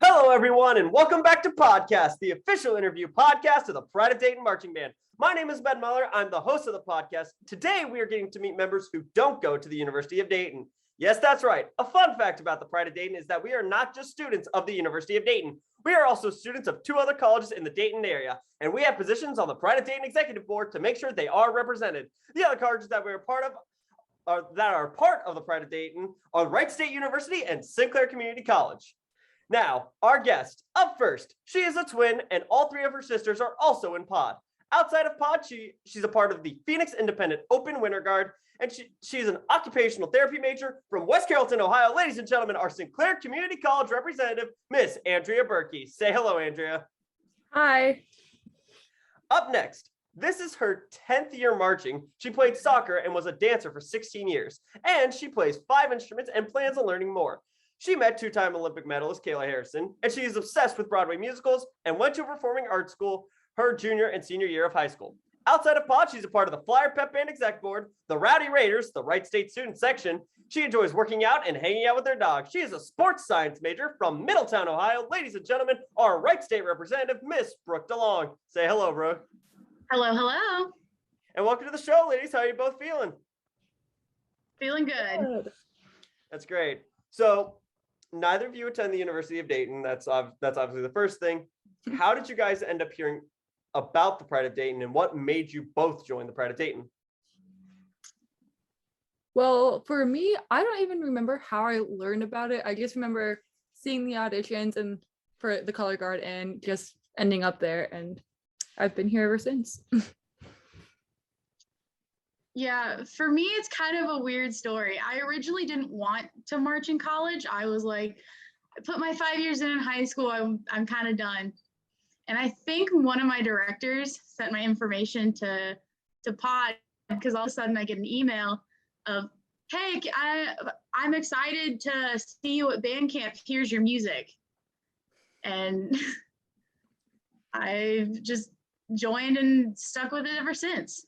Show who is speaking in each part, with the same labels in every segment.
Speaker 1: Hello, everyone, and welcome back to Podcast, the official interview podcast of the Pride of Dayton Marching Band. My name is Ben Muller. I'm the host of the podcast. Today, we are getting to meet members who don't go to the University of Dayton. Yes, that's right. A fun fact about the Pride of Dayton is that we are not just students of the University of Dayton. We are also students of two other colleges in the Dayton area, and we have positions on the Pride of Dayton Executive Board to make sure they are represented. The other colleges that we are part of that are part of the Pride of Dayton are Wright State University and Sinclair Community College. Now, our guest, up first, she is a twin, and all three of her sisters are also in pod. Outside of pod, she's a part of the Phoenix Independent Open Winter Guard, and she's an occupational therapy major from West Carrollton, Ohio. Ladies and gentlemen, our Sinclair Community College representative, Miss Anndrea Berkey. Say hello, Anndrea.
Speaker 2: Hi.
Speaker 1: Up next, this is her 10th year marching. She played soccer and was a dancer for 16 years, and she plays 5 instruments and plans on learning more. She met two-time Olympic medalist Kayla Harrison, and she is obsessed with Broadway musicals and went to performing arts school her junior and senior year of high school. Outside of pod, she's a part of the Flyer Pep Band Exec Board, the Rowdy Raiders, the Wright State Student Section. She enjoys working out and hanging out with her dog. She is a sports science major from Middletown, Ohio. Ladies and gentlemen, our Wright State Representative, Miss Brooke DeLong. Say hello, Brooke.
Speaker 3: Hello, hello.
Speaker 1: And welcome to the show, ladies. How are you both feeling?
Speaker 3: Feeling good.
Speaker 1: That's great. So, neither of you attend the University of Dayton. That's obviously the first thing. How did you guys end up hearing about the Pride of Dayton, and what made you both join the Pride of Dayton?
Speaker 2: Well, for me, I don't even remember how I learned about it. I just remember seeing the auditions and for the color guard and just ending up there, and I've been here ever since.
Speaker 3: Yeah, for me, it's kind of a weird story. I originally didn't want to march in college. I was like, I put my 5 years in high school, I'm kind of done. And I think one of my directors sent my information to pod, because all of a sudden I get an email of, hey, I'm excited to see you at band camp. Here's your music. And I've just joined and stuck with it ever since.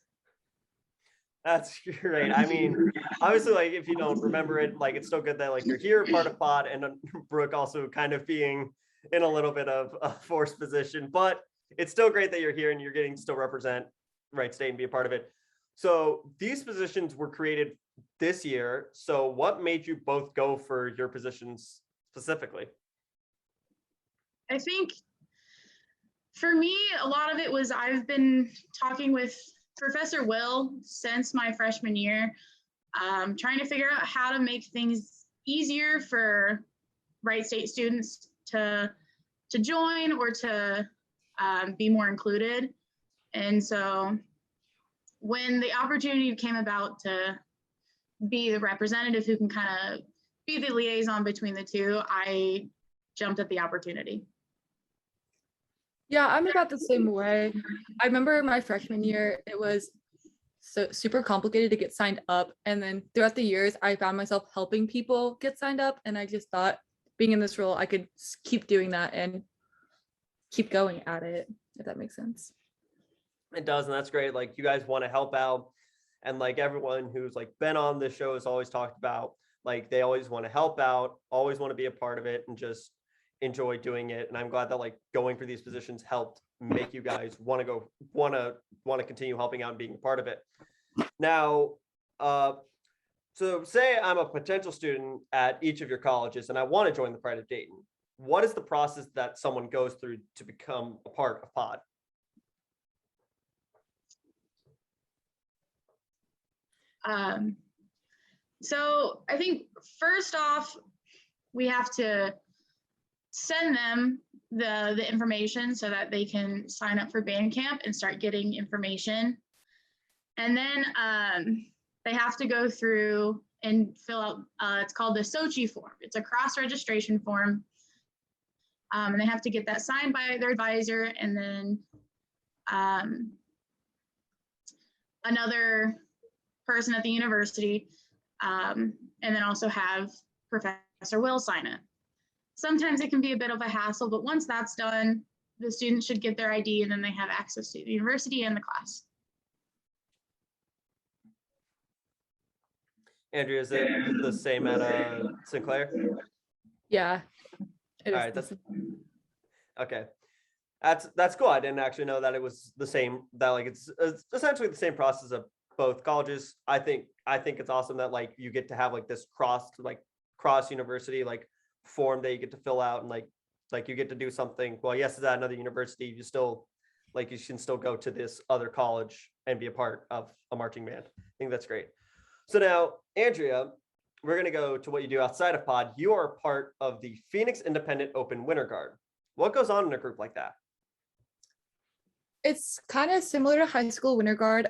Speaker 1: That's great. I mean, obviously, like, if you don't remember it, like, it's so good that, like, you're here, part of pod, and Brooke also kind of being in a little bit of a forced position, but it's still great that you're here and you're getting to still represent Wright State and be a part of it. So these positions were created this year. So what made you both go for your positions specifically?
Speaker 3: I think for me, a lot of it was I've been talking with Professor Will since my freshman year, trying to figure out how to make things easier for Wright State students to join or to be more included. And so when the opportunity came about to be the representative who can kind of be the liaison between the two, I jumped at the opportunity.
Speaker 2: Yeah, I'm about the same way. I remember my freshman year, it was so super complicated to get signed up. And then throughout the years, I found myself helping people get signed up. And I just thought being in this role, I could keep doing that and keep going at it, if that makes sense.
Speaker 1: It does, and that's great. Like, you guys want to help out, and like everyone who's like been on this show has always talked about, like, they always want to help out, always want to be a part of it, and just enjoy doing it. And I'm glad that, like, going for these positions helped make you guys want to continue helping out and being a part of it. Now, so say I'm a potential student at each of your colleges and I want to join the Pride of Dayton. What is the process that someone goes through to become a part of pod?
Speaker 3: So I think first off, we have to send them the information so that they can sign up for band camp and start getting information. And then they have to go through and fill out, it's called the SOCHI form. It's a cross-registration form. And they have to get that signed by their advisor, and then another person at the university, and then also have Professor Will sign it. Sometimes it can be a bit of a hassle, but once that's done, the students should get their ID, and then they have access to the university and the class.
Speaker 1: Anndrea, is it the same at Sinclair?
Speaker 2: Yeah. It
Speaker 1: All
Speaker 2: is
Speaker 1: right,
Speaker 2: the
Speaker 1: that's
Speaker 2: same.
Speaker 1: okay. That's cool. I didn't actually know that it was the same. That like it's essentially the same process of both colleges. I think it's awesome that like you get to have like this cross university like form that you get to fill out, and like you get to do something. Well, yes, it's at another university. You still like you can still go to this other college and be a part of a marching band. I think that's great. So now, Anndrea, we're gonna go to what you do outside of pod. You are part of the Phoenix Independent Open Winter Guard. What goes on in a group like that?
Speaker 2: It's kind of similar to high school winter guard.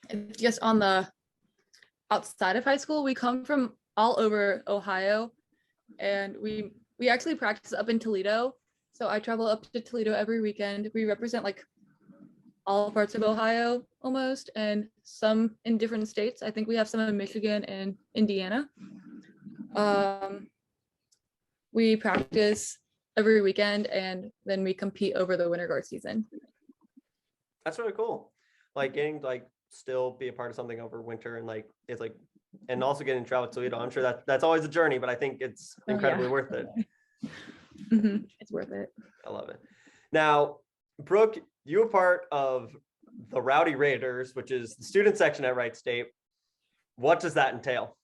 Speaker 2: It's just on the outside of high school. We come from all over Ohio, and we actually practice up in Toledo. So I travel up to Toledo every weekend. We represent like all parts of Ohio almost, and some in different states. I think we have some in Michigan and Indiana. We practice every weekend, and then we compete over the winter guard season.
Speaker 1: That's really cool. Like getting to like still be a part of something over winter, and like it's like and also getting to travel to Toledo. I'm sure that's always a journey, but I think it's incredibly worth it.
Speaker 2: It's worth it.
Speaker 1: I love it. Now, Brooke, you were part of the Rowdy Raiders, which is the student section at Wright State. What does that entail?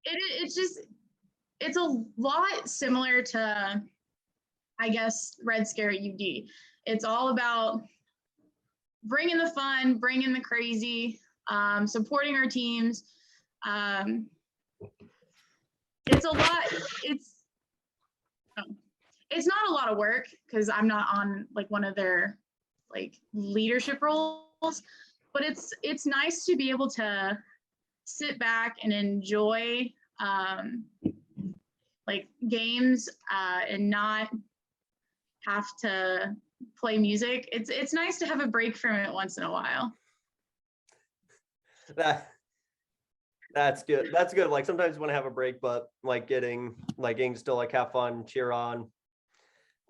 Speaker 3: It's a lot similar to, I guess, Red Scare at UD. It's all about bringing the fun, bringing the crazy, supporting our teams. It's a lot. It's not a lot of work because I'm not on like one of their like leadership roles, but it's nice to be able to sit back and enjoy like games and not have to play music. It's nice to have a break from it once in a while.
Speaker 1: That's good. That's good. Like sometimes you want to have a break, but getting to still like have fun, cheer on,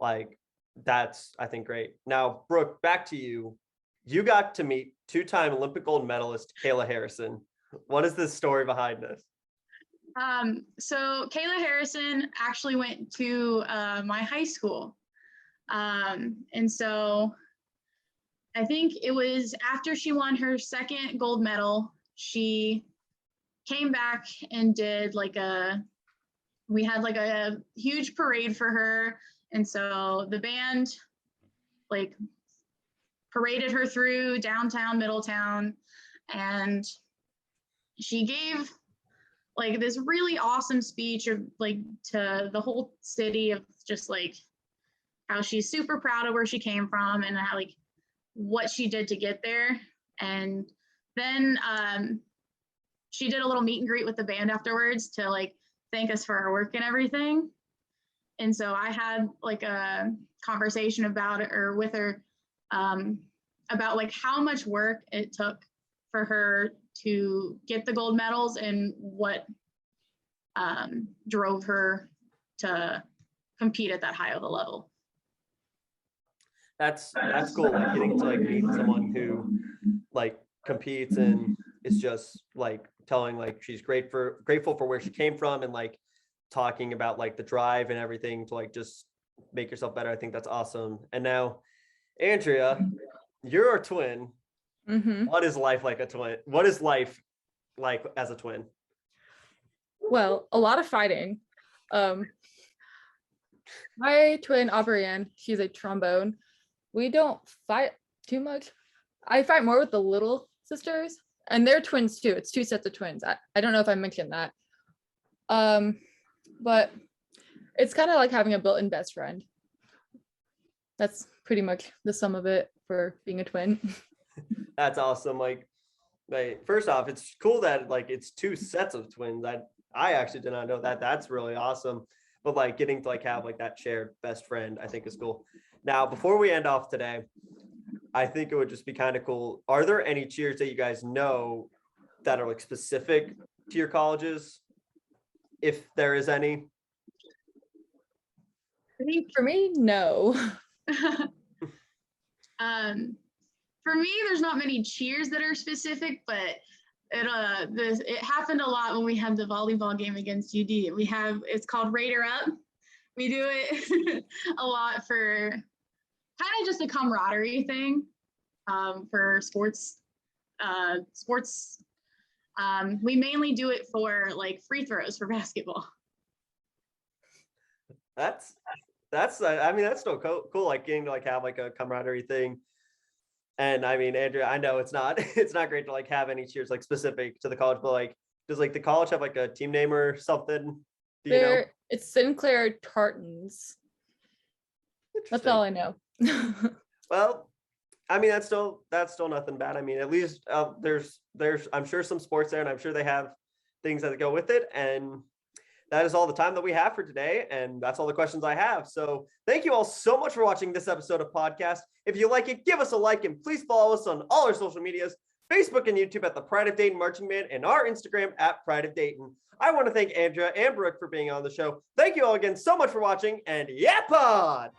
Speaker 1: like that's I think great. Now, Brooke, back to you. You got to meet two-time Olympic gold medalist Kayla Harrison. What is the story behind this?
Speaker 3: So Kayla Harrison actually went to my high school. And so I think it was after she won her second gold medal, she came back and did we had like a huge parade for her. And so the band like paraded her through downtown, Middletown, and she gave like this really awesome speech of like to the whole city of just like how she's super proud of where she came from and how like what she did to get there. And then she did a little meet and greet with the band afterwards to like thank us for our work and everything. And so I had like a conversation about it or with her about like how much work it took for her to get the gold medals and what drove her to compete at that high of a level.
Speaker 1: That's cool. Like getting to like meet someone who like competes and is just like telling like she's grateful for where she came from and like talking about like the drive and everything to like just make yourself better. I think that's awesome. And now, Anndrea, you're a twin. What is life like a twin? What is life like as a twin?
Speaker 2: Well, a lot of fighting. My twin, Aubrianne, she's a trombone. We don't fight too much. I fight more with the little sisters, and they're twins too. It's two sets of twins. I don't know if I mentioned that. But it's kind of like having a built-in best friend. That's pretty much the sum of it for being a twin.
Speaker 1: That's awesome. Like first off, it's cool that like it's two sets of twins. I actually did not know that. That's really awesome. But like getting to like have like that shared best friend, I think is cool. Now, before we end off today, I think it would just be kind of cool. Are there any cheers that you guys know that are like specific to your colleges? If there is any?
Speaker 2: I think for me, no.
Speaker 3: For me, there's not many cheers that are specific, but it happened a lot when we had the volleyball game against UD. It's called Raider Up. We do it a lot for kind of just a camaraderie thing for sports. We mainly do it for like free throws for basketball.
Speaker 1: That's I mean, that's still cool, like getting to like have like a camaraderie thing. And I mean, Anndrea, I know it's not great to like have any cheers like specific to the college, but like does like the college have like a team name or something? Do you know?
Speaker 2: It's Sinclair Tartans. That's all I know.
Speaker 1: Well, I mean, that's still nothing bad. I mean, at least there's I'm sure some sports there, and I'm sure they have things that go with it. And that is all the time that we have for today. And that's all the questions I have. So thank you all so much for watching this episode of podcast. If you like it, give us a like, and please follow us on all our social medias, Facebook and YouTube at the Pride of Dayton Marching Band, and our Instagram at Pride of Dayton. I want to thank Anndrea and Brooke for being on the show. Thank you all again so much for watching, and yeah, pod!